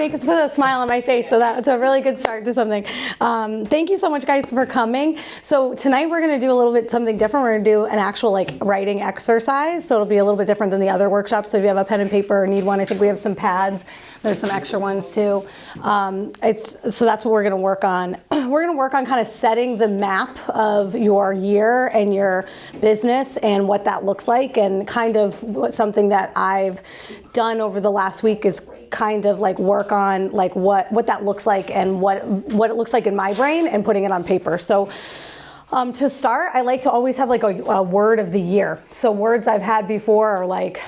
makes put a smile on my face, so that's a really good start to something. Thank you so much, guys, for coming. So tonight we're going to do a little bit something different. We're going to do an actual like writing exercise, so it'll be a little bit different than the other workshops. So if you have a pen and paper or need one, I think we have some pads. There's some extra ones too. So that's what we're going to work on. We're going to work on kind of setting the map of your year and your business and what that looks like, and kind of something that I've done over the last week is kind of like work on like what that looks like and what it looks like in my brain and putting it on paper. So to start, I like to always have like a word of the year. So words I've had before are like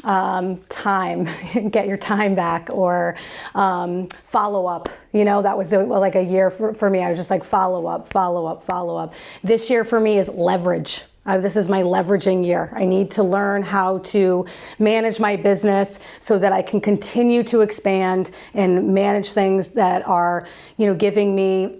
time, get your time back, or follow up. You know, that was like a year for me. I was just like follow up. This year for me is leverage. This is my leveraging year. I need to learn how to manage my business so that I can continue to expand and manage things that are, giving me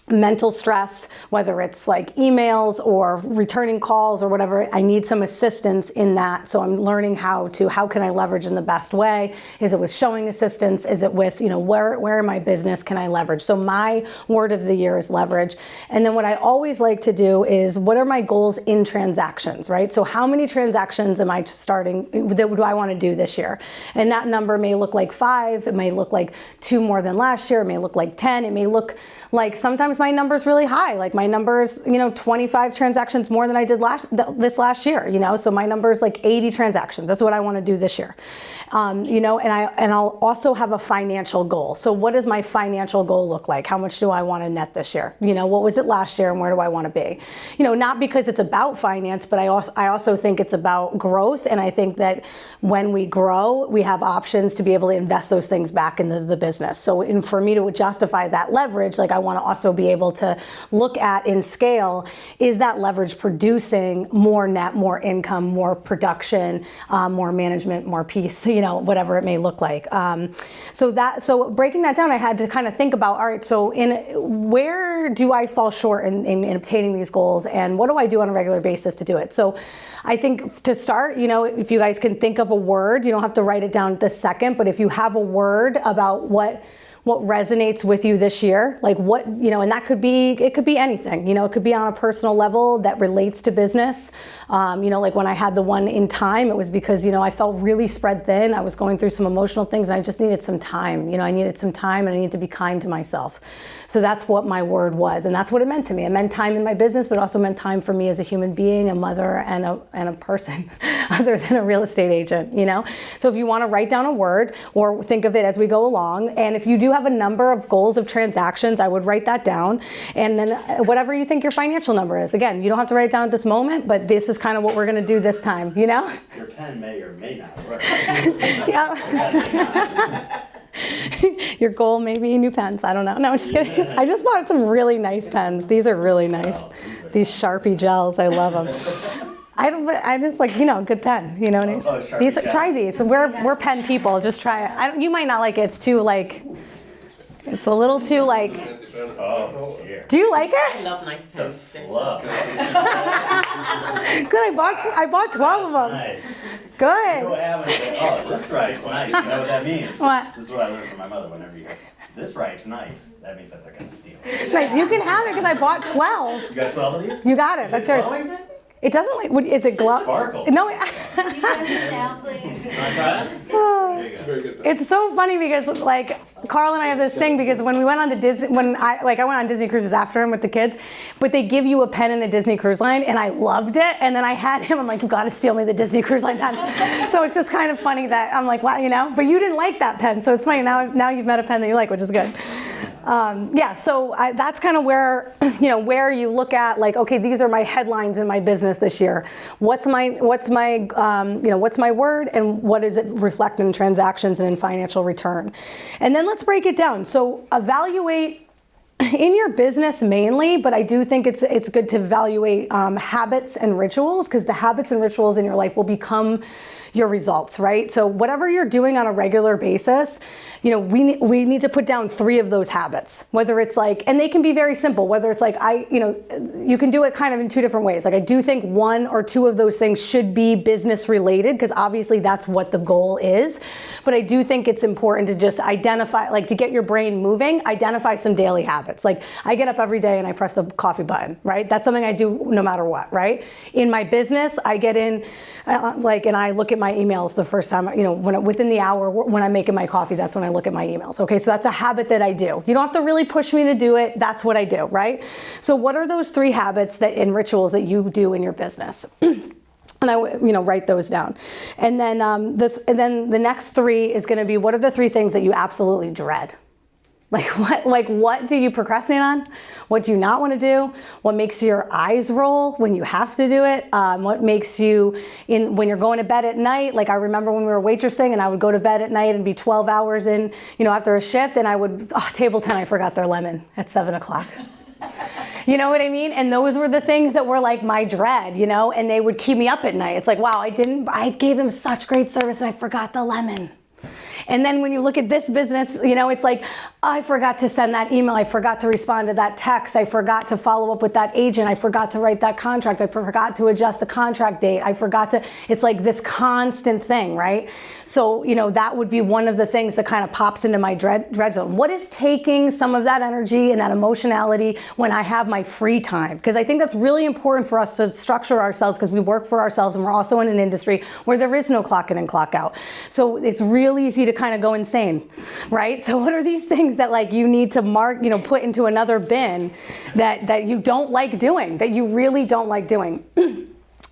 mental stress, whether it's like emails or returning calls or whatever. I need some assistance in that. So I'm learning how can I leverage in the best way? Is it with showing assistance? Is it with, where in my business can I leverage? So my word of the year is leverage. And then what I always like to do is, what are my goals in transactions, right? So how many transactions am I do I want to do this year? And that number may look like 5. It may look like 2 more than last year. It may look like 10. It may look like sometimes my number's really high. Like my number's, 25 transactions more than I did this last year, so my number's like 80 transactions. That's what I want to do this year. And I'll also have a financial goal. So what does my financial goal look like? How much do I want to net this year? What was it last year and where do I want to be? Not because it's about finance, but I also think it's about growth. And I think that when we grow, we have options to be able to invest those things back into the business. So for me to justify that leverage, like I want to also be able to look at in scale, is that leverage producing more net, more income, more production, more management, more peace, whatever it may look like. So breaking that down, I had to kind of think about, all right, so where do I fall short in obtaining these goals, and what do I do on a regular basis to do it? So I think to start, if you guys can think of a word, you don't have to write it down this second, but if you have a word about what resonates with you this year, like what, and it could be anything, it could be on a personal level that relates to business. Like when I had the one in time, it was because, I felt really spread thin. I was going through some emotional things and I just needed some time. I needed some time and I needed to be kind to myself. So that's what my word was. And that's what it meant to me. It meant time in my business, but also meant time for me as a human being, a mother, and a person other than a real estate agent, So if you want to write down a word or think of it as we go along, and if you do have a number of goals of transactions, I would write that down. And then whatever you think your financial number is, again, you don't have to write it down at this moment, but this is kind of what we're going to do this time, Your pen may or may not work. Yeah. Your goal may be new pens. I don't know. No, I'm just kidding. I just bought some really nice pens. These are really nice. These Sharpie gels, I love them. I just like, good pen, what I mean? Try these. We're pen people. Just try it. You might not like it. It's too like, it's a little too like. Oh, dear. Do you like it? I love nice pens. The fluff. Good. I bought 12 of them. Nice. Good. You go have and say, oh, this write's nice. You know what that means? What? This is what I learned from my mother. Whenever you go, this write's nice, that means that they're going to steal it. Like, you can have it because I bought 12. You got 12 of these? You got it. That's yours. Glowing? It doesn't like. Is it glow? Sparkle. No. Can you guys sit down, please? It's so funny because like Carl and I have this thing because when we went on the Disney, I went on Disney cruises after him with the kids, but they give you a pen in a Disney Cruise Line, and I loved it. And then I had him. I'm like, you got to steal me the Disney Cruise Line pen. So it's just kind of funny that I'm like, wow, But you didn't like that pen, so it's funny now you've met a pen that you like, which is good. So that's kind of where, where you look at like, okay, these are my headlines in my business this year. What's my word, and what does it reflect in transactions and in financial return? And then let's break it down. So evaluate in your business mainly, but I do think it's good to evaluate habits and rituals, because the habits and rituals in your life will become your results, right? So whatever you're doing on a regular basis, we need to put down 3 of those habits, whether it's like, and they can be very simple, whether it's like, you can do it kind of in 2 different ways. Like I do think 1 or 2 of those things should be business related, because obviously that's what the goal is. But I do think it's important to just identify, like to get your brain moving, identify some daily habits. Like I get up every day and I press the coffee button, right? That's something I do no matter what, right? In my business, I get in, and I look at my emails the first time, within the hour when I'm making my coffee, that's when I look at my emails. Okay, so that's a habit that I do. You don't have to really push me to do it. That's what I do, right? So what are those 3 habits and rituals that you do in your business? And I write those down. And then the next 3 is going to be, what are the 3 things that you absolutely dread? What do you procrastinate on? What do you not want to do? What makes your eyes roll when you have to do it? What makes you, when you're going to bed at night? Like I remember when we were waitressing and I would go to bed at night and be 12 hours in, after a shift, and I would, table 10, I forgot their lemon at 7 o'clock. You know what I mean? And those were the things that were like my dread, and they would keep me up at night. It's like, wow, I gave them such great service and I forgot the lemon. And then when you look at this business, it's like, I forgot to send that email. I forgot to respond to that text. I forgot to follow up with that agent. I forgot to write that contract. I forgot to adjust the contract date. It's like this constant thing, right? So, that would be one of the things that kind of pops into my dread zone. What is taking some of that energy and that emotionality when I have my free time? Because I think that's really important for us to structure ourselves, because we work for ourselves and we're also in an industry where there is no clock in and clock out. So it's real easy to kind of go insane, right? So what are these things that like you need to mark, put into another bin that you don't like doing, that you really don't like doing?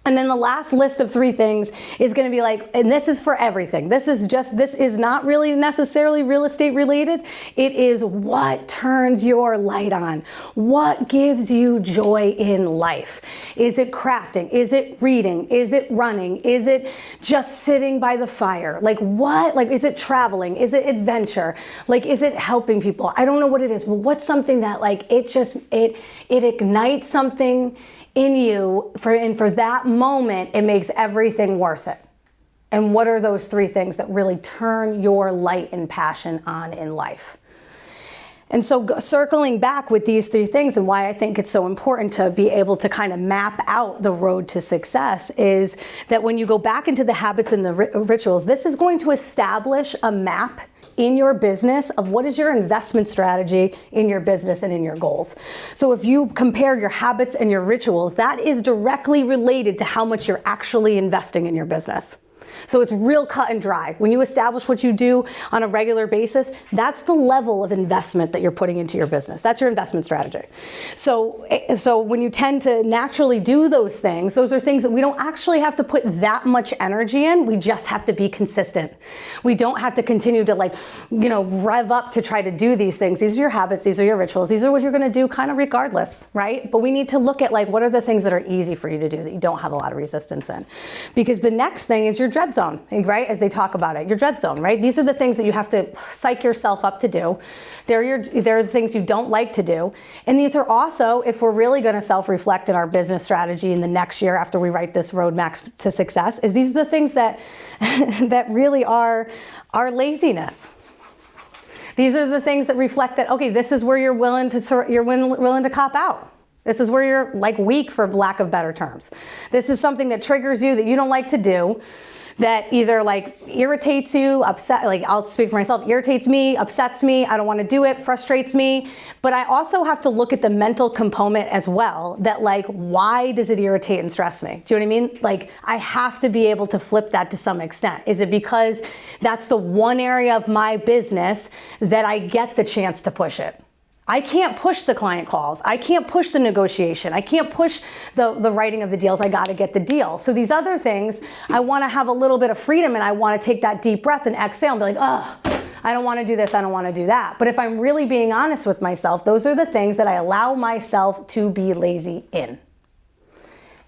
And then the last list of 3 things is going to be like, and this is for everything. This is not really necessarily real estate related. It is what turns your light on. What gives you joy in life? Is it crafting? Is it reading? Is it running? Is it just sitting by the fire? Like what? Like, is it traveling? Is it adventure? Like, is it helping people? I don't know what it is, but what's something that like, it ignites something in you for that moment, it makes everything worth it. And what are those 3 things that really turn your light and passion on in life? And so circling back with these 3 things, and why I think it's so important to be able to kind of map out the road to success, is that when you go back into the habits and the rituals, this is going to establish a map in your business of what is your investment strategy in your business and in your goals. So if you compare your habits and your rituals, that is directly related to how much you're actually investing in your business. So it's real cut and dry. When you establish what you do on a regular basis, that's the level of investment that you're putting into your business. That's your investment strategy. So when you tend to naturally do those things, those are things that we don't actually have to put that much energy in. We just have to be consistent. We don't have to continue to rev up to try to do these things. These are your habits. These are your rituals. These are what you're going to do kind of regardless, right? But we need to look at what are the things that are easy for you to do that you don't have a lot of resistance in. Because the next thing is your dread zone, right? As they talk about it, your dread zone, right? These are the things that you have to psych yourself up to do. They're the things you don't like to do. And these are also, if we're really going to self-reflect in our business strategy in the next year after we write this roadmap to success, is these are the things that that really are laziness. These are the things that reflect that, okay, this is where you're willing to cop out. This is where you're weak, for lack of better terms. This is something that triggers you that you don't like to do, that either irritates you, I'll speak for myself, irritates me, upsets me, I don't want to do it, frustrates me. But I also have to look at the mental component as well, that why does it irritate and stress me? Do you know what I mean? I have to be able to flip that to some extent. Is it because that's the one area of my business that I get the chance to push it? I can't push the client calls. I can't push the negotiation. I can't push the writing of the deals. I got to get the deal. So these other things, I want to have a little bit of freedom, and I want to take that deep breath and exhale and be like, oh, I don't want to do this. I don't want to do that. But if I'm really being honest with myself, those are the things that I allow myself to be lazy in.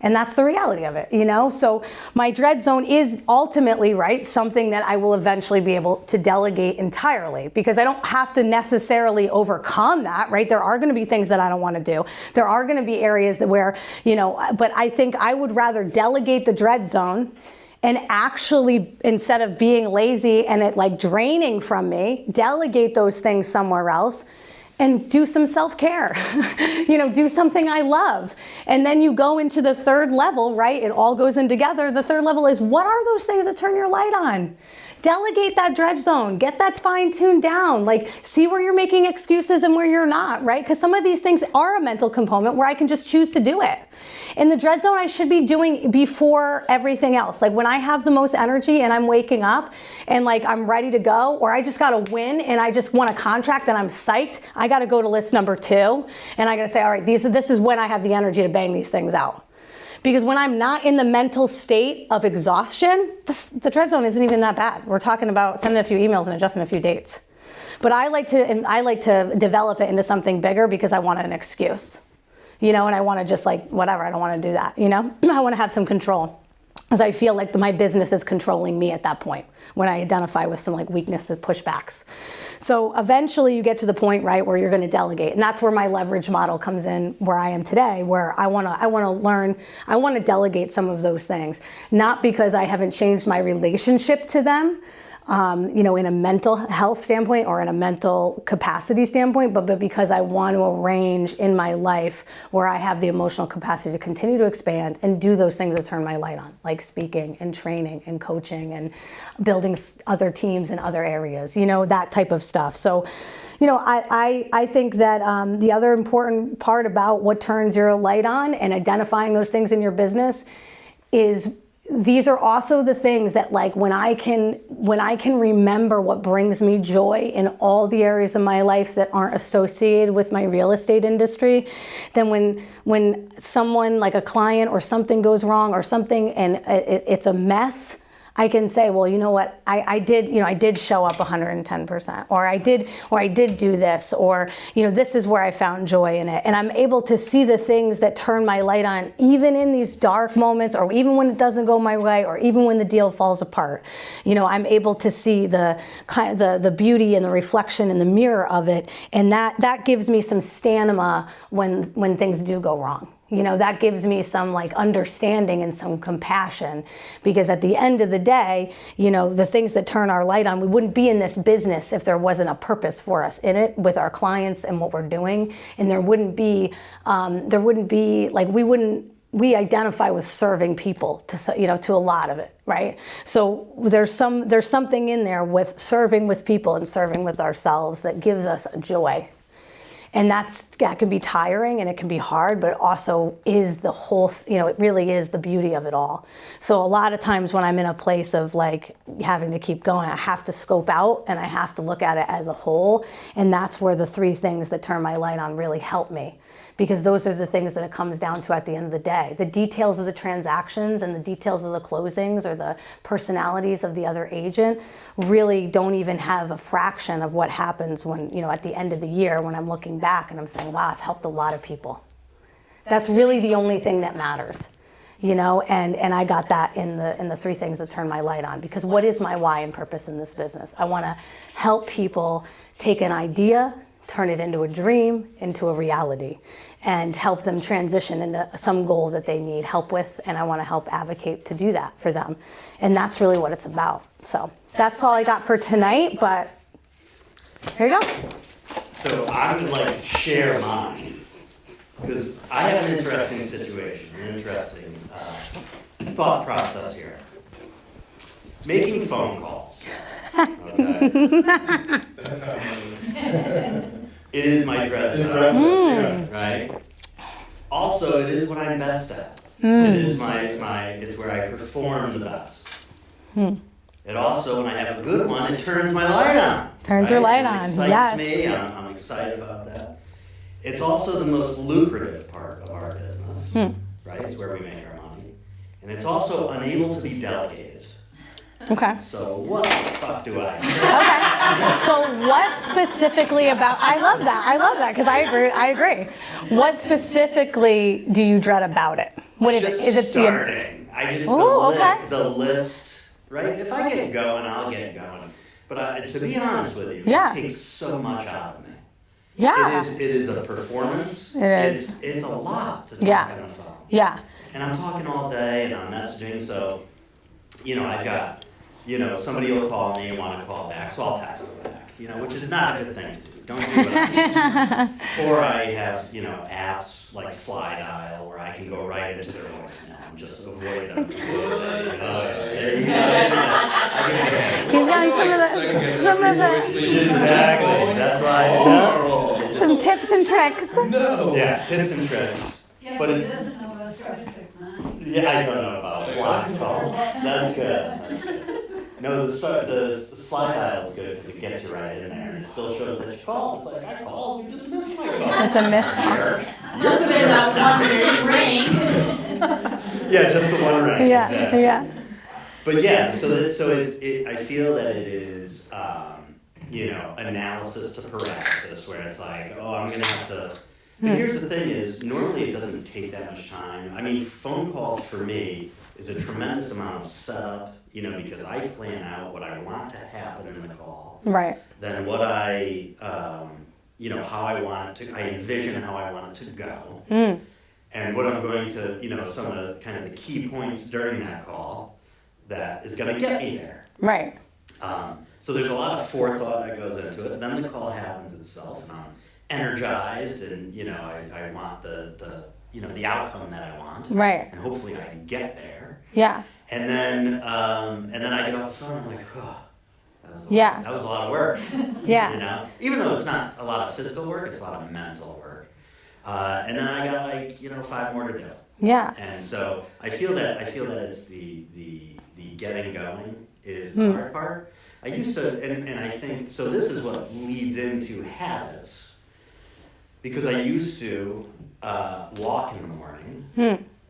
And that's the reality of it, you know? So my dread zone is ultimately, right, something that I will eventually be able to delegate entirely, because I don't have to necessarily overcome that, right? There are gonna be things that I don't wanna do. There are gonna be areas that where, you know, but I think I would rather delegate the dread zone and actually, instead of being lazy and it like draining from me, delegate those things somewhere else and do some self-care, you know, do something I love. And then you go into the third level, right? It all goes in together. The third level is, what are those things that turn your light on? Delegate that dread zone, get that fine-tuned down, like see where you're making excuses and where you're not, right? Because some of these things are a mental component where I can just choose to do it. In the dread zone, I should be doing before everything else. Like when I have the most energy and I'm waking up and like I'm ready to go, or I just got to win and I just want a contract and I'm psyched, I got to go to list number 2 and I got to say, all right, this is when I have the energy to bang these things out. Because when I'm not in the mental state of exhaustion, the dread zone isn't even that bad. We're talking about sending a few emails and adjusting a few dates. But I like to develop it into something bigger because I want an excuse, you know, and I want to just like, whatever, I don't want to do that, you know? I want to have some control. Because I feel like my business is controlling me at that point when I identify with some like weaknesses, pushbacks. So eventually you get to the point, right, where you're going to delegate. And that's where my leverage model comes in, where I am today, where I want to learn, I want to delegate some of those things. Not because I haven't changed my relationship to them, you know, in a mental health standpoint or in a mental capacity standpoint, but because I want to arrange in my life where I have the emotional capacity to continue to expand and do those things that turn my light on, like speaking and training and coaching and building other teams in other areas, you know, that type of stuff. So, you know, I think that the other important part about what turns your light on and identifying those things in your business is these are also the things that, like, when I can remember what brings me joy in all the areas of my life that aren't associated with my real estate industry, then when someone, like a client or something goes wrong or something and it's a mess, I can say, well, you know what, I did show up 110%, or I did do this, or, you know, this is where I found joy in it. And I'm able to see the things that turn my light on, even in these dark moments, or even when it doesn't go my way, or even when the deal falls apart. You know, I'm able to see the kind of the beauty and the reflection in the mirror of it. And that gives me some stamina when things do go wrong. You know, that gives me some like understanding and some compassion, because at the end of the day, you know, the things that turn our light on, we wouldn't be in this business if there wasn't a purpose for us in it with our clients and what we're doing. And there wouldn't be like, we identify with serving people to, you know, to a lot of it, right? So there's something in there with serving with people and serving with ourselves that gives us joy. And that can be tiring and it can be hard, but it also is the whole, you know, it really is the beauty of it all. So a lot of times when I'm in a place of like having to keep going, I have to scope out and I have to look at it as a whole. And that's where the 3 things that turn my light on really help me. Because those are the things that it comes down to at the end of the day. The details of the transactions and the details of the closings or the personalities of the other agent really don't even have a fraction of what happens when, you know, at the end of the year when I'm looking back and I'm saying, wow, I've helped a lot of people. That's really the only thing that matters, you know, and I got that in the 3 things that turn my light on. Because what is my why and purpose in this business? I want to help people take an idea, turn it into a dream, into a reality, and help them transition into some goal that they need help with, and I want to help advocate to do that for them. And that's really what it's about. So that's all I got for tonight, but here you go. So I would like to share mine, because I have an interesting situation, an interesting thought process here. Making phone calls. Okay. It is my dread zone, right? Also, it is what I'm best at. It is it's where I perform the best. It also, when I have a good one, it turns my light on. Turns your light on, It excites me. I'm excited about that. It's also the most lucrative part of our business, right? It's where we make our money. And it's also unable to be delegated. Okay. So what the fuck do I do? Okay. So what specifically about, I love that, because I agree. What specifically do you dread about it? What is Just it? Is it starting? I just Ooh, okay. the list, right? If I get going, I'll get going. But to be honest with you, Yeah. it takes so much out of me. Yeah. It is a performance. It is. It's a lot to talk Yeah. on the phone. Yeah. And I'm talking all day and I'm messaging, so, I've got, somebody will call me and want to call back, so I'll text them back, which is not a good thing to do. Don't do what I do. Or I have, apps like Slide Dial where I can go right into their voicemail and just avoid them. He's done some of the Exactly, that's why. some tips and tricks. Yeah, tips and tricks. Yeah, But but he it's- doesn't know about star 6 9. Yeah, I don't know about blocked calls. That's good. No, the slide dial is good because it gets you right in there and it still shows that you called. It's like, I called, you just missed my call. It's a miscall. Jerk. Must have been that one ring. Yeah, just the one ring. Yeah. Exactly. Yeah. But yeah, I feel that it is, analysis to paralysis where it's like, oh, I'm gonna have to. But here's the thing: is normally it doesn't take that much time. I mean, phone calls for me is a tremendous amount of setup. Because I plan out what I want to happen in the call. Right. Then what I, how I want it to. I envision how I want it to go. And what I'm going to, some of the kind of the key points during that call that is going to get me there. Right. So there's a lot of forethought that goes into it. Then the call happens itself, and I'm energized, and I want the outcome that I want. Right. And hopefully I can get there. Yeah. And then I get off the phone. I'm like, oh, that was a lot of work. Yeah. Even though it's not a lot of physical work, it's a lot of mental work. And then I got 5 more to do. Yeah. And so I feel that it's the getting going is the hard part. I used to, and I think, so this is what leads into habits, because I used to walk in the morning,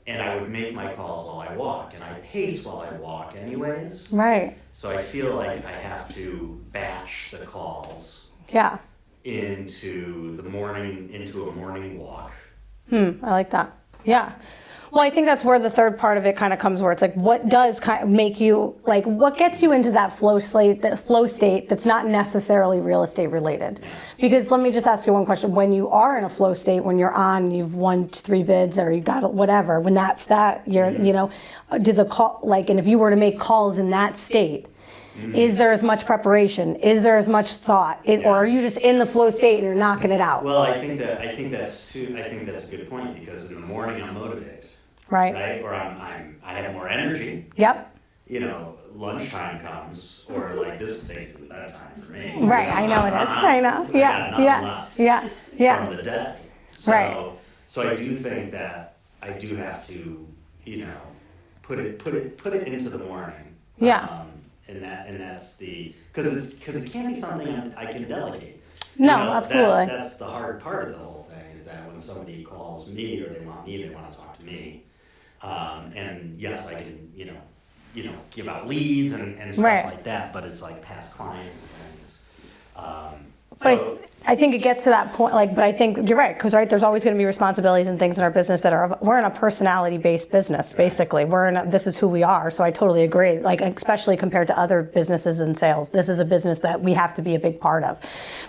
and I would make my calls while I walk, and I pace while I walk anyways. Right. So I feel like I have to batch the calls Yeah. into a morning walk. I like that. Yeah. Well, I think that's where the third part of it kind of comes, where it's like, what does kind of make you, like, what gets you into that flow state that's not necessarily real estate related? Because let me just ask you one question. When you are in a flow state, when you're on, you've won 3 bids or you got whatever, when that you're, does a call, like, and if you were to make calls in that state, is there as much preparation? Is there as much thought? Or are you just in the flow state and you're knocking it out? Well, I think that's a good point, because in the morning I'm motivated. Right. Or I have more energy. Yep. Lunchtime comes, or like this is basically bedtime for me. Right, I know it is. I know. Yeah. I got nothing left Yeah. from the day. So, Right. So I do think that I do have to, put it into the morning. Yeah. And that's because it can't be something I can delegate. No, absolutely. That's the hard part of the whole thing, is that when somebody calls me or they want to talk to me. And yes, I can, give out leads and stuff Right. like that, but it's like past clients and things. But I think it gets to that point, but I think you're right, because there's always going to be responsibilities and things in our business we're in a personality-based business, basically. This is who we are, so I totally agree. Especially compared to other businesses and sales, this is a business that we have to be a big part of.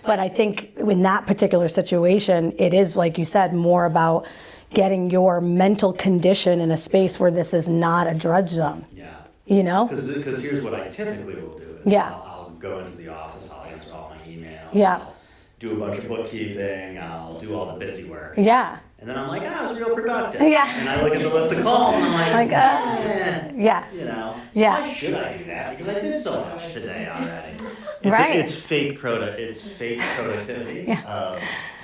But I think in that particular situation, it is, like you said, more about getting your mental condition in a space where this is not a drudge zone. Yeah. Because here's what I typically will do is Yeah. I'll go into the office, I'll answer all my emails, Yeah. I'll do a bunch of bookkeeping, I'll do all the busy work. Yeah. And then I'm like, it was real productive. Yeah. And I look at the list of calls and I'm like, Yeah. Yeah. why should I do that? Because I did so much today already. Right. It's fake productivity of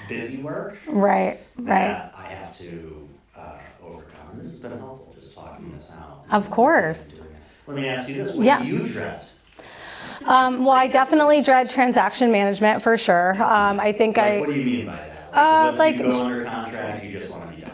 busy work Right. that I have to overcome. And this has been helpful, just talking this out. Of course. Let me ask you this, what Yeah. do you dread? Well, I definitely dread transaction management for sure. I think What do you mean by that? Once like- you go under contract, you just want to be done.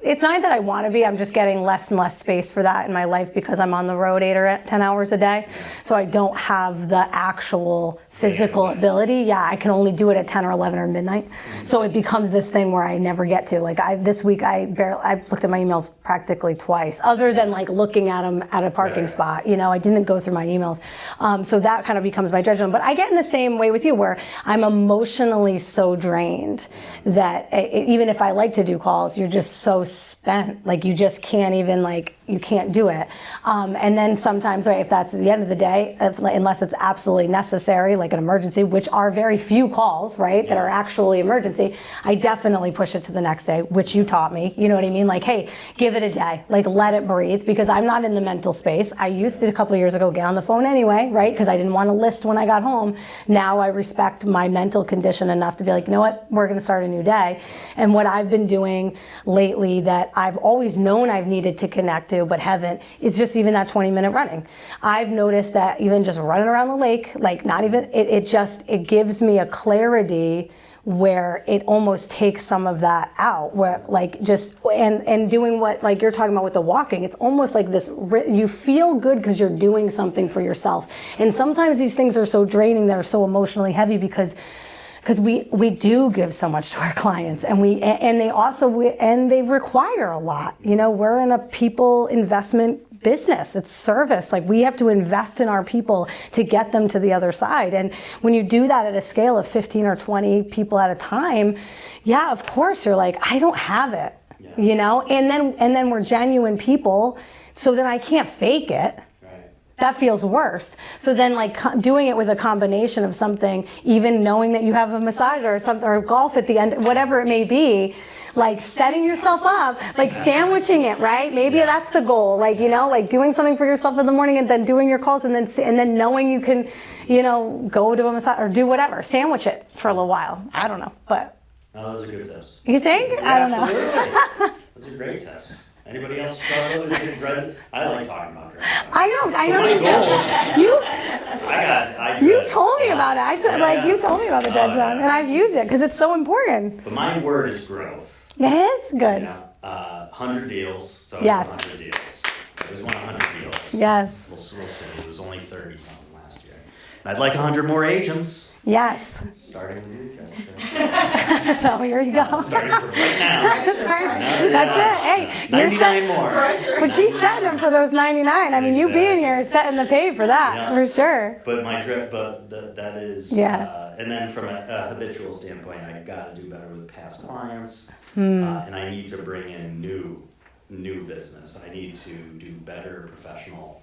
it's not that I want to be, I'm just getting less and less space for that in my life because I'm on the road 8 or 10 hours a day. So I don't have the actual physical ability. Yeah, I can only do it at 10 or 11 or midnight. So it becomes this thing where I never get to. Like this week, I've looked at my emails practically twice, other than like looking at them at a parking spot. You know, I didn't go through my emails. So that kind of becomes my judgment. But I get in the same way with you, where I'm emotionally so drained that even if I like to do calls, you're just so spent. Like you just can't even you can't do it. And then sometimes, right, if that's at the end of the day, unless it's absolutely necessary, like an emergency, which are very few calls, right, that are actually emergency, I definitely push it to the next day, which you taught me. You know what I mean? Like, hey, give it a day. Like, let it breathe, because I'm not in the mental space. I used to, a couple of years ago, get on the phone anyway, right, because I didn't want to list when I got home. Now I respect my mental condition enough to be like, you know what, we're going to start a new day. And what I've been doing lately that I've always known I've needed to connect to, but haven't, is just even that 20-minute running. I've noticed that even just running around the lake, like not even, it gives me a clarity where it almost takes some of that out, where like just, and doing what like you're talking about with the walking, it's almost like this, you feel good because you're doing something for yourself. And sometimes these things are so draining, that are so emotionally heavy, because we do give so much to our clients, and they require a lot. You know, we're in a people investment business. It's service. Like, we have to invest in our people to get them to the other side. And when you do that at a scale of 15 or 20 people at a time, yeah, of course you're like, I don't have it. Yeah. You know, and then we're genuine people, so then I can't fake it. That feels worse. So then, like, doing it with a combination of something, even knowing that you have a massage or something, or golf at the end, whatever it may be, like setting yourself up, like sandwiching it, right? Maybe that's the goal. Like, you know, like doing something for yourself in the morning, and then doing your calls, and then knowing you can, you know, go to a massage or do whatever, sandwich it for a little while. I don't know, but. Oh, those are good tips. You think? Yeah, I don't know. Absolutely. Those are great tips. Anybody else struggle with dreads? I like talking about dreads. I know. My goals. You told me about it. You told me about the dread zone, and I've used it because it's so important. But my word is growth. It is good. Yeah. 100 deals. So yes. 100 deals. I always want 100 deals. Yes. We'll see. It was only 30 something last year. And I'd like 100 more agents. Yes. Starting with you, Jessica. So here you go. Starting from right now. That's it. Hey, 99 more. But she's setting them for those 99. I mean, you being here is setting the pay for that, for sure. But that is, and then from a habitual standpoint, I've got to do better with past clients, and I need to bring in new business. I need to do better professional.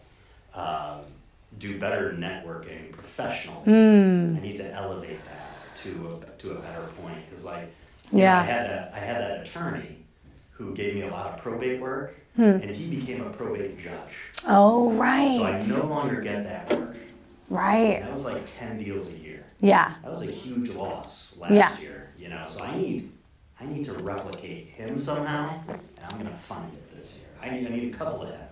Do better networking professionally. I need to elevate that to a better point, because I had that attorney who gave me a lot of probate work, and he became a probate judge. Oh, right. So I no longer get that work. Right. That was like 10 deals a year. Yeah. That was a huge loss last year. You know, so I need to replicate him somehow, and I'm going to find it this year. I need a couple of them.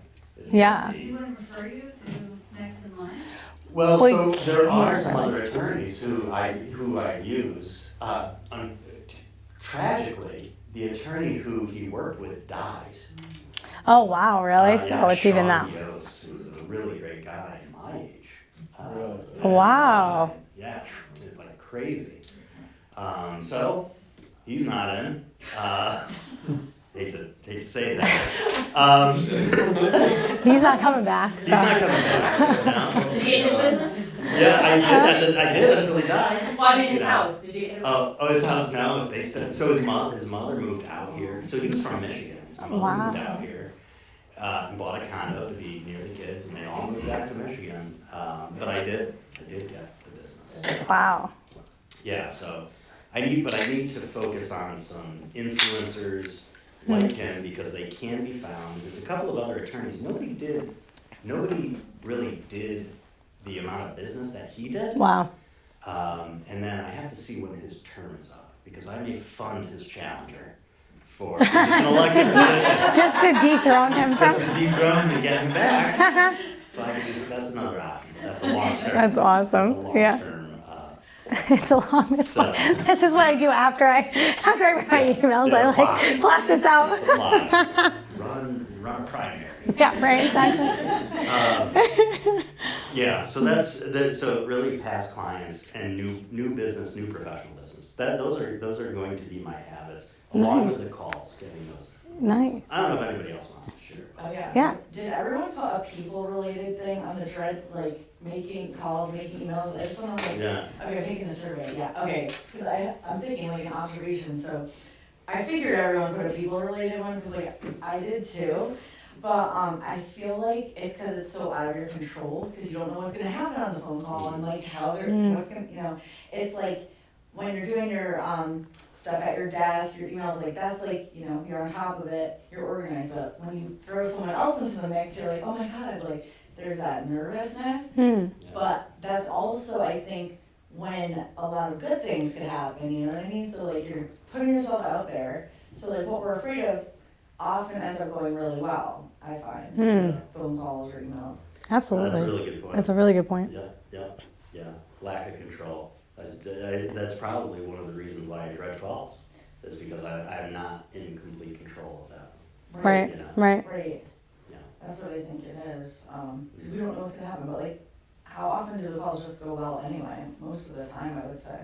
Yeah. He wouldn't refer you to next in line? Well, so there are some other attorneys who I've used. Tragically, the attorney who he worked with died. Oh, wow, really? So it's even that. Yost, who was a really great guy my age. Wow. Yeah, like crazy. So he's not in. Hate to say that. He's not coming back. So. He's not coming back. No. Did you get his business? Yeah, I did until he died. Well, I mean, his house. Did you get his house? Oh, his house. No, so his mother moved out here. So he was from Michigan. His mother moved out here and bought a condo to be near the kids, and they all moved back to Michigan. But I did get the business. Wow. Yeah. So I need to focus on some influencers like him, because they can be found. There's a couple of other attorneys. Nobody really did the amount of business that he did. Wow. And then I have to see when his term is up, because I may fund his challenger for an elected position. Just to dethrone him. Just to dethrone him and get him back. So that's another option. That's a long term. That's awesome. That's a long term It's a long So- This is what I do after I write my emails. Yeah, I like plot this out. Apply. Run a primary. Yeah, right, exactly. Yeah, so so really past clients and new business, new professional business. Those are going to be my habits, along with the calls, getting those. Nice. I don't know if anybody else wants to share. Oh, yeah. Yeah. Did everyone put a people-related thing on the dread, like making calls, making emails? I just want to Yeah. okay, I'm taking the survey, yeah, okay. Because I'm thinking like an observation, so I figured everyone put a people-related one, because like I did too. But I feel like it's because it's so out of your control, because you don't know what's gonna happen on the phone call and like how they're, what's gonna, it's like when you're doing your stuff at your desk, your emails, like that's like, you're on top of it, you're organized. But when you throw someone else into the mix, you're like, oh my God, like there's that nervousness. But that's also, I think, when a lot of good things could happen, you know what I mean? So like you're putting yourself out there. So like what we're afraid of often ends up going really well, I find. Phone calls or emails. Absolutely. That's a really good point. That's a really good point. Yeah. Lack of control. That's probably one of the reasons why I dread calls, is because I'm not in complete control of that. Right, You know? right. Right. Yeah. That's what I think it is. 'Cause we don't know what's gonna happen, but like, how often do the calls just go well anyway? Most of the time, I would say.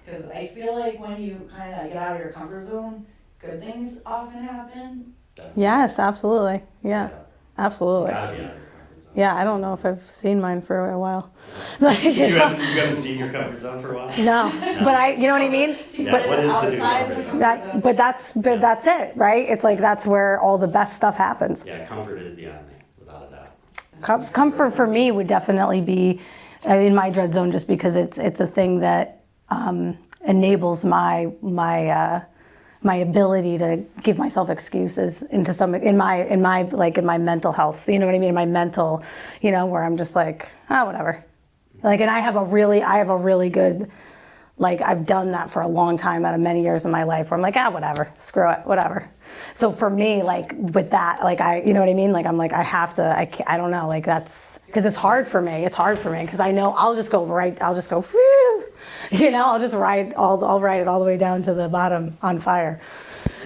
Because I feel like when you kind of get out of your comfort zone, good things often happen. Yes, absolutely. Yeah, absolutely. Gotta be out of your comfort zone. Yeah, I don't know if I've seen mine for a while. Like, You haven't seen your comfort zone for a while? No, but you know what I mean? Yeah, But what is the new outside comfort the zone? but that's it, right? It's like that's where all the best stuff happens. Yeah, comfort is the enemy, without a doubt. Comfort for me would definitely be in my dread zone, just because it's a thing that enables my ability to give myself excuses into in my mental health. You know what I mean? In my mental, where I'm just like, whatever. Like, and I have a really good, like, I've done that for a long time out of many years of my life, where I'm like, whatever, screw it, whatever. So for me, like, with that, like, you know what I mean? Like, I'm like, I have to, I don't know, like, that's, because it's hard for me, because I know I'll just go, whew, I'll just I'll ride it all the way down to the bottom on fire.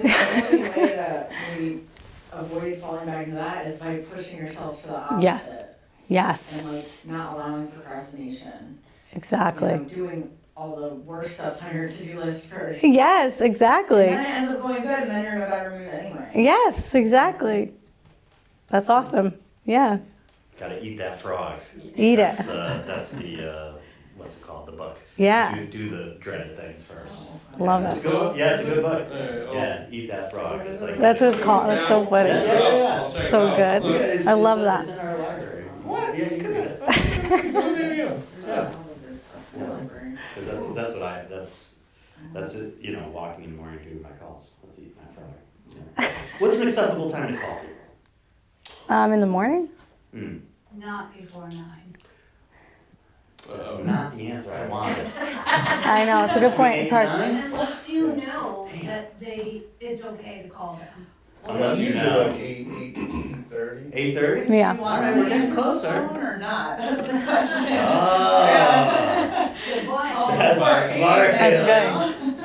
The only way to maybe avoid falling back into that is by pushing yourself to the opposite. Yes, And like not allowing procrastination. exactly. Doing all the worst stuff on your to-do list first. Yes, exactly. And then it ends up going good, and then you're in a better mood anyway. Yes, exactly. That's awesome. Yeah, Gotta eat that frog. eat That's it. That's the what's it called? The book. Yeah. Do the dreaded things first. Love It's a it. good, yeah, it's a good book. Yeah, eat that frog. It's like That's what it's called. That's so funny. Yeah. So good. It's- I love it's that. in our library. What? Yeah, you can read it. Yeah. Because that's it. Walking in the morning doing my calls. Let's eat my frog. Yeah. What's an acceptable time to call people? In the morning? Not before 9. That's not the answer I wanted. I know, it's a good point. It's hard. Unless you know that it's okay to call them. Unless you Usually know. like 8:30. 8:30? Yeah. We're getting closer. Or not? That's the question. Oh, Good point. that's smart. That's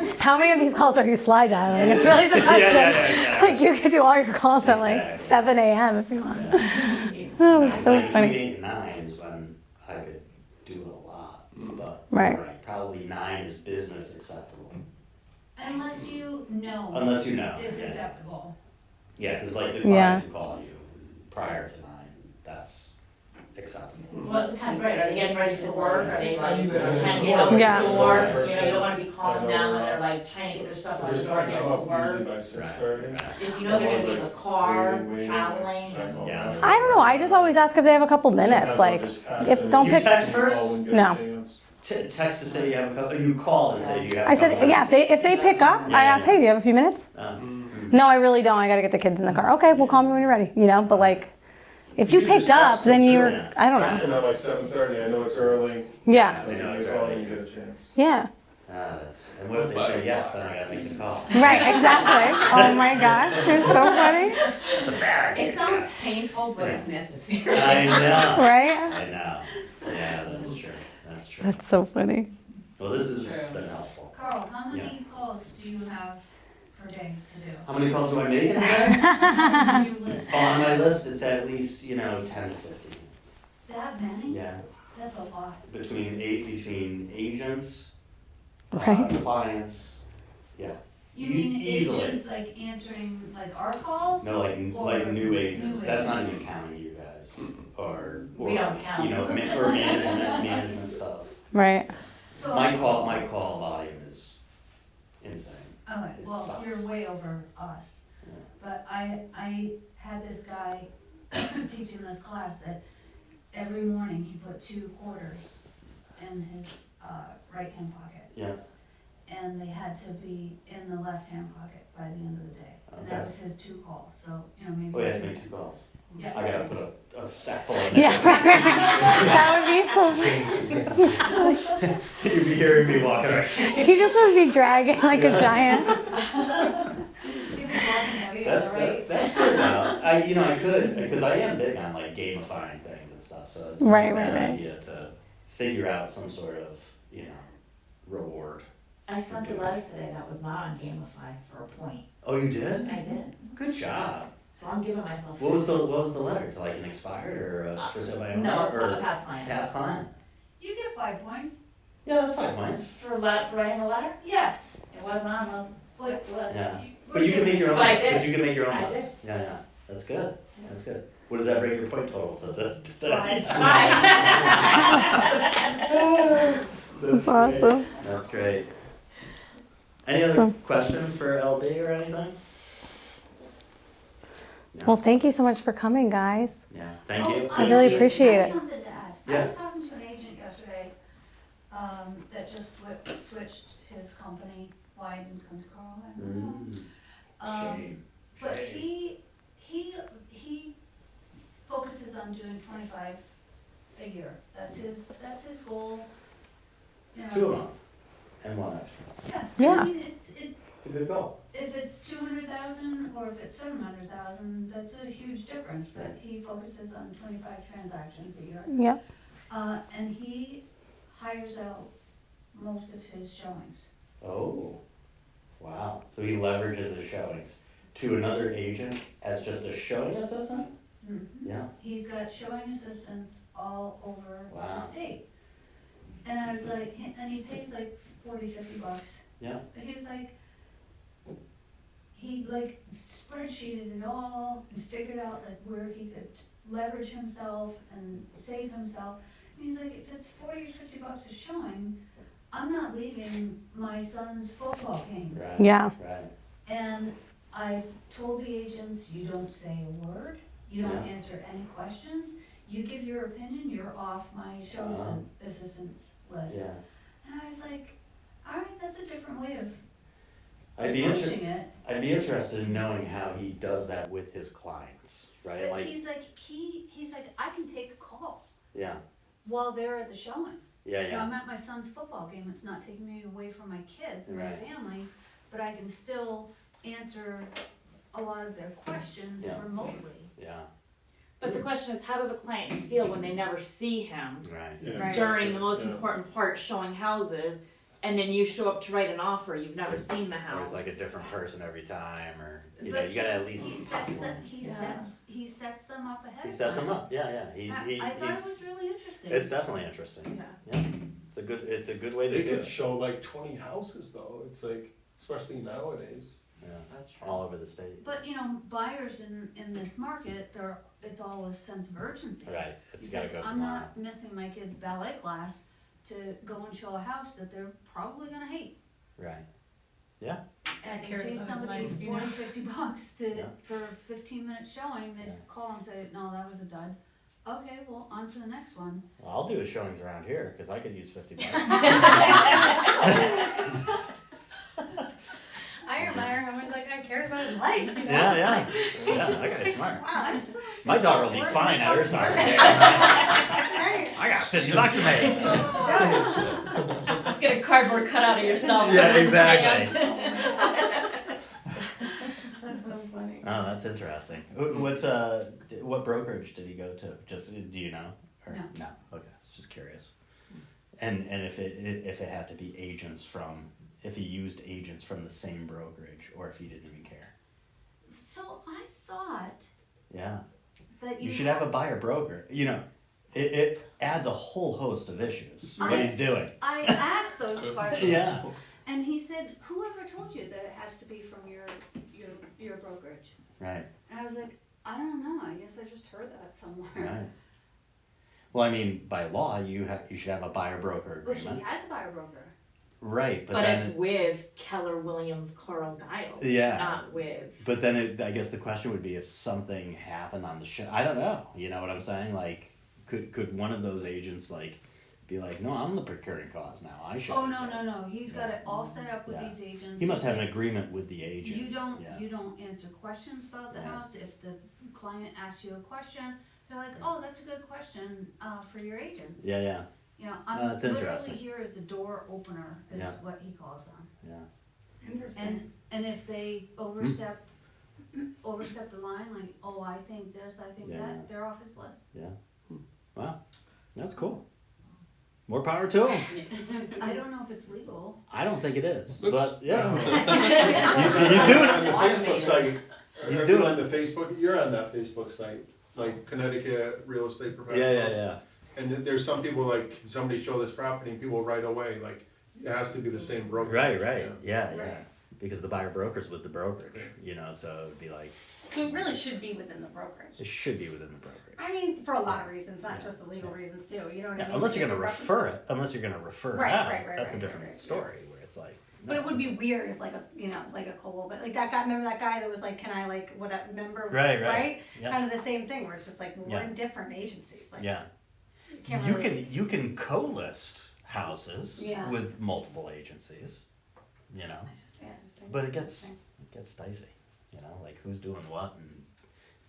good. How many of these calls are you slide dialing? It's really the question. Yeah. Like, you could do all your calls at like Exactly. 7 a.m. if you want. Oh, it's so Like funny. between 8 and 9 is when I could do a lot, but Right. probably 9 is business acceptable. Unless you know Unless you know. it's yeah. acceptable. Yeah, because like the Yeah. clients who call you prior to 9, that's acceptable. Well, it depends, right, are they getting ready for work, are they like Yeah. trying to get out the Yeah. door? You don't wanna be calling them when they're like trying to get their stuff out They're the door and starting get to up usually work. by 6:30. If you know they're gonna be in the car, traveling, Yeah. I don't know. I just always ask if they have a couple minutes. Like, if don't You pick. text first? No. Text to say you have a couple. You call and say, do you have? I said, yeah. If they pick up, I ask, hey, do you have a few minutes? No, I really don't. I got to get the kids in the car. Okay, well, call me when you're ready. But like, if you picked up, then you're. I don't know. Texting at like 7:30, I know it's early. Yeah. I know it's You call early. and you get a chance. Yeah. And what if they say yes? Then I gotta make the call. Right. Exactly. Oh my gosh, you're so funny. It's a bad It sounds painful, but it's necessary. I know. Right. I know. Yeah, that's true. That's true. That's so funny. Well, this has True. been helpful. Carl, how many calls do you have per day to do? How many calls do I make? On your list? On my list, it's at least, 10 to 15. That many? Yeah, That's a lot. between agents, Right. clients, yeah. You mean Easily. agents like answering like our calls? No, like Or new agents. new That's not agents? even counting you guys, or We don't count. or management stuff. Right. So My call volume is insane. Okay, It well, sucks. you're way over us. Yeah. But I had this guy teaching this class that every morning he put 2 quarters in his right-hand pocket. Yeah. And they had to be in the left-hand pocket by the end of the day. And Okay. that was his 2 calls, so, maybe. Oh, yeah, to make 2 calls. Yeah. I gotta put a sack full of Yeah. nickels. That would be so. You'd be hearing me walking around. He just would be dragging like a giant. You'd be walking heavy, That's right? that's good now. I could, because I am big on like gamifying things and stuff, so it's Right, not a right, bad right. idea to figure out some sort of, reward. I sent a letter today that was not on Gamify for a point. Oh, you did? I did. Good job. So I'm giving myself. What was the letter, to like an expired or for sale by owner? No, it's or not a past client. Past client? You get 5 points. Yeah, that's 5 points. For writing a letter? Yes. It wasn't on the list. Yeah. But you can make your own. But I did. But you can make your own I list. did. Yeah, that's good. That's good. What does that bring your point total to? That's awesome. That's great. Any other So- questions for LB or anything? No. Well, thank you so much for coming, guys. Yeah, thank you. I really appreciate I it. have something to add. I Yeah. was talking to an agent yesterday, that just switched his company. Why he didn't come to Carl, I don't know. Shame. But Shame. he focuses on doing 25 a year. That's his goal. You know. 2 a month and 1 extra. Yeah. Yeah. I mean, It's a good goal. if it's 200,000 or if it's 700,000, that's a huge difference, but he focuses on 25 transactions a year. Yeah. And he hires out most of his showings. Oh, wow. So he leverages his showings to another agent as just a showing assistant? Yeah. He's got showing assistants all over Wow. the state. And I was like, and he pays like $40-50. Yeah. But he's like, he like spreadsheeted it all and figured out like where he could leverage himself and save himself. And he's like, if it's $40 or $50 a showing, I'm not leaving my son's football game. Right. Yeah. Right. And I've told the agents, you don't say a word, you don't Yeah. answer any questions, you give your opinion, you're off my shows Uh-huh. assistants list. Yeah. And I was like, all right, that's a different way of I'd be approaching it. I'd be interested in knowing how he does that with his clients, right? But Like, he's like, I can take a call yeah, while they're at the showing. yeah, You know, I'm yeah. at my son's football game, it's not taking me away from my kids and my Right. family, but I can still answer a lot of their questions Yeah. remotely. Yeah, But the question is, how do the clients feel when they never see him right. Yeah, Right. during the most yeah. important part, showing houses, and then you show up to write an offer, you've never seen the Or house. it's like a different person every time, or, But you gotta at he's- least. he sets them up ahead He of sets time. them up, yeah. I thought it He's, was really interesting. it's definitely interesting. Yeah. It's a good way to They do could it. show like 20 houses though, it's like, especially nowadays. Yeah, That's true. all over the state. But buyers in this market, it's all a sense of urgency. Right, it's He's gotta like, go I'm tomorrow. not missing my kid's ballet class to go and show a house that they're probably gonna hate. Right, And I can cares pay about his somebody life, you know? $40-50 Yeah. for a 15-minute showing, they just call and say, no, that was a dud. Okay, well, on to the next one. well, I'll do his showings around here, cause I could use $50. I admire how much that guy cares about his life. You know? Yeah, that guy's smart. Wow, I just My daughter will be Work fine at her yourself soccer smart. game. Right. I got $50 to make. Just get a cardboard cutout of yourself. Yeah, put it in his exactly. hands. That's so funny. Oh, that's interesting. What brokerage did he go to? Just, do you know? Or, No. Okay, just curious. And if it had to be agents from, if he used agents from the same brokerage, or if he didn't even care. So I thought Yeah. that You should have a buyer broker. You know, it adds a whole host of issues, what he's doing. I asked those questions. Yeah. And he said, whoever told you that it has to be from your brokerage? Right, And I was like, I don't know, I guess I just heard that somewhere. right. Well, I mean, by law, you should have a buyer broker But he agreement. has a buyer broker. Right, But then it's with Keller Williams Carl Giles. Yeah. Not with. But then I guess the question would be if something happened on the show. I don't know. You know what I'm saying? Like, could one of those agents like be like, no, I'm the procuring cause now. I should. Oh, no, he's got it all set up with Yeah. these agents. He must He's have an like, agreement with the agent. You don't Yeah. answer questions about the Yeah. house. If the client asks you a question, they're like, oh, that's a good question for your agent. Yeah, yeah, You know, No, I'm that's literally interesting. here as a door opener, is Yeah. what he calls them. yeah. Interesting. And if they overstep the line, like, oh, I think this, I think Yeah. that, they're off his list. Wow, that's cool. More power to him. I don't know if it's legal. I don't think it is, Oops. but yeah, He's doing on it. the Facebook site. He's Are doing you on the Facebook, you're on that Facebook site, like Connecticut Real Estate Professionals. Yeah. And then there's some people like, can somebody show this property, and people right away, like, it has to be the same broker. Right, Yeah. yeah. Because the buyer broker's with the brokerage, you know, so it'd be like, So it really should be within the brokerage. it should be within the brokerage. I mean, for a lot of reasons, not just the legal reasons too, you know what I Yeah, mean? unless you're gonna Reference- refer it, Right, out, right, that's a right, different right, story, where it's like. But no. it would be weird if like a, you know, like a Cole, but like that guy, remember that guy that was like, can I like, whatever, member? Right. Yeah. Kind of the same thing, where it's just like, we're Yeah. in different agencies, like. Yeah, You can't you really. can co-list houses Yeah. with multiple agencies, you know, It's just, yeah, just think but it it's gets dicey, you know, like who's doing what and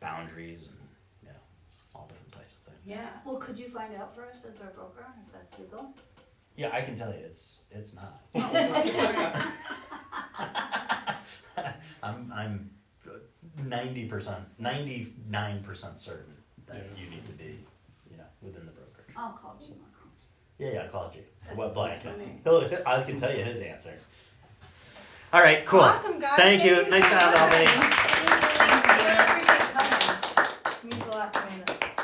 boundaries and, you know, all different types of things. Yeah. Well, could you find out for us as our broker if that's legal? Yeah, I can tell you, it's not. I'm 90%, 99% certain that Yeah. you need to be, you know, within the brokerage. I'll call Jim. Yeah, I called you. That's What so blank? funny. I can tell you his answer. All right, cool. Awesome, guys. Thank you. so Nice job, much. Albany. Thank you. I appreciate you coming. It means a lot to me.